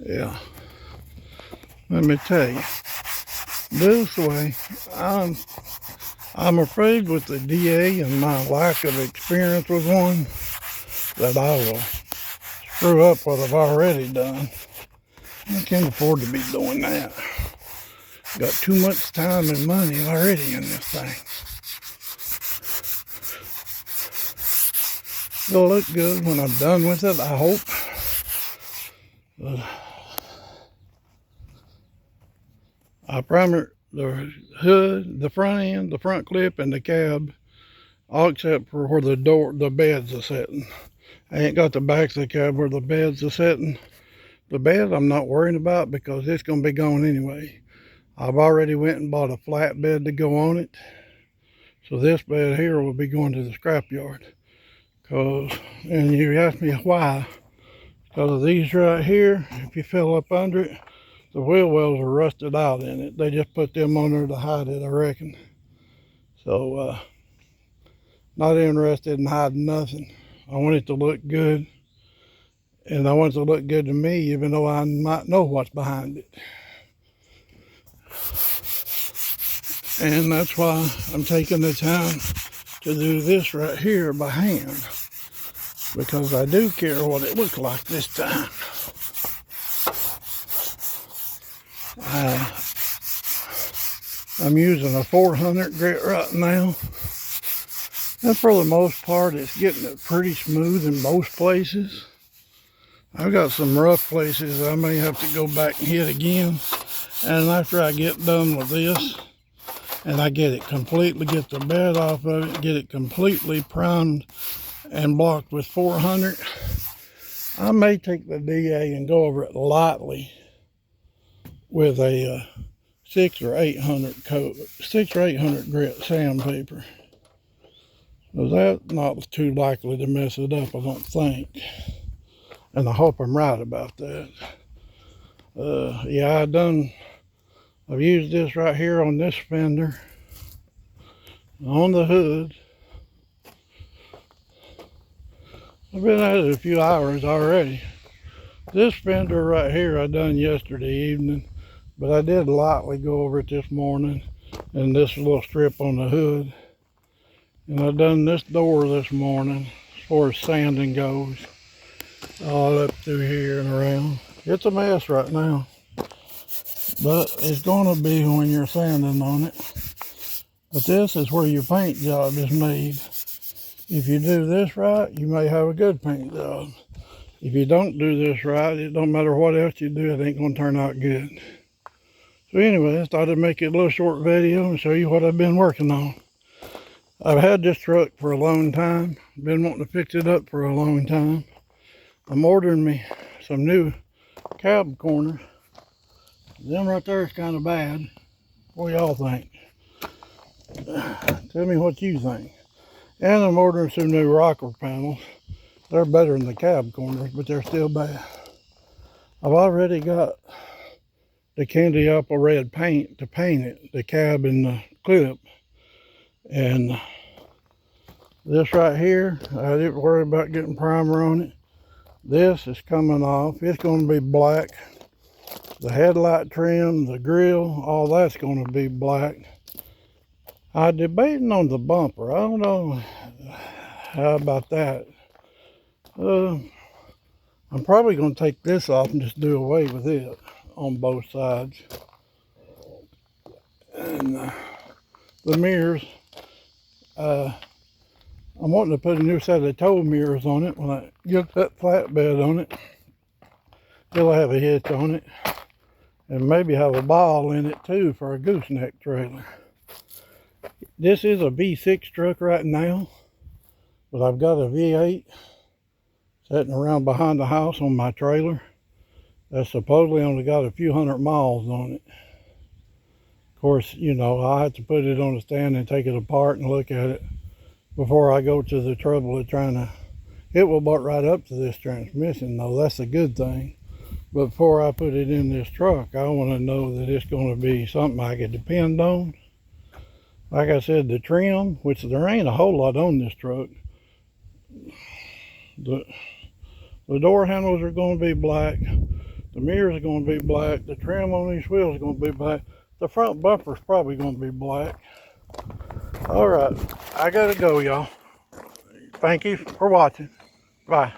Yeah, let me tell you, this way, I'm afraid with the DA and my lack of experience with one that I will screw up what I've already done. I can't afford to be doing that. Got too much time and money already in this thing. It'll look good when I'm done with it, I hope. I primer the hood, the front end, the front clip, and the cab, all except for where the beds are sitting. I ain't got the backs of the cab where the beds are sitting. The bed I'm not worrying about because it's going to be gone anyway. I've already went and bought a flat bed to go on it. So this bed here will be going to the scrapyard. And you ask me why. Because of these right here, if you fill up under it, the wheel wells are rusted out in it. They just put them on there to hide it, I reckon. So, not interested in hiding nothing. I want it to look good. And I want it to look good to me, even though I might know what's behind it. And that's why I'm taking the time to do this right here by hand. Because I do care what it looks like this time. I'm using a 400 grit right now. And for the most part, it's getting it pretty smooth in most places. I've got some rough places I may have to go back and hit again. And after I get done with this, and I get it completely, get the bed off of it, get it completely primed and blocked with 400, I may take the DA and go over it lightly with a 6 or 800 grit sandpaper. So that's not too likely to mess it up, I don't think. And I hope I'm right about that. Yeah, I've used this right here on this fender, on the hood. I've been at it a few hours already. This fender right here I done yesterday evening, but I did lightly go over it this morning, and this little strip on the hood. And I done this door this morning as far as sanding goes, all up through here and around. It's a mess right now, but it's gonna be when you're sanding on it. But this is where your paint job is made. If you do this right, you may have a good paint job. If you don't do this right, it don't matter what else you do, it ain't gonna turn out good. So anyway, I thought I'd make it a little short video and show you what I've been working on. I've had this truck for a long time. Been wanting to fix it up for a long time. I'm ordering me some new cab corners. Them right there is kind of bad. What do y'all think? Tell me what you think. And I'm ordering some new rocker panels. They're better than the cab corners, but they're still bad. I've already got the candy apple red paint to paint it, the cab and the clip. And this right here, I didn't worry about getting primer on it. This is coming off. It's going to be black. The headlight trim, the grill, all that's going to be black. I'm debating on the bumper. I don't know how about that. I'm probably going to take this off and just do away with it on both sides. And the mirrors, I'm wanting to put a new set of tow mirrors on it. When I get that flatbed on it, it'll have a hitch on it. And maybe have a ball in it too for a gooseneck trailer. This is a V6 truck right now, but I've got a V8 sitting around behind the house on my trailer. That's supposedly only got a few hundred miles on it. Of course, you know, I have to put it on a stand and take it apart and look at it before I go to the trouble of trying to, it will butt right up to this transmission though, that's a good thing. But before I put it in this truck, I want to know that it's going to be something I can depend on. Like I said, the trim, which there ain't a whole lot on this truck. The door handles are going to be black. The mirrors are going to be black. The trim on these wheels is going to be black. The front bumper's probably going to be black. All right, I gotta go, y'all. Thank you for watching. Bye.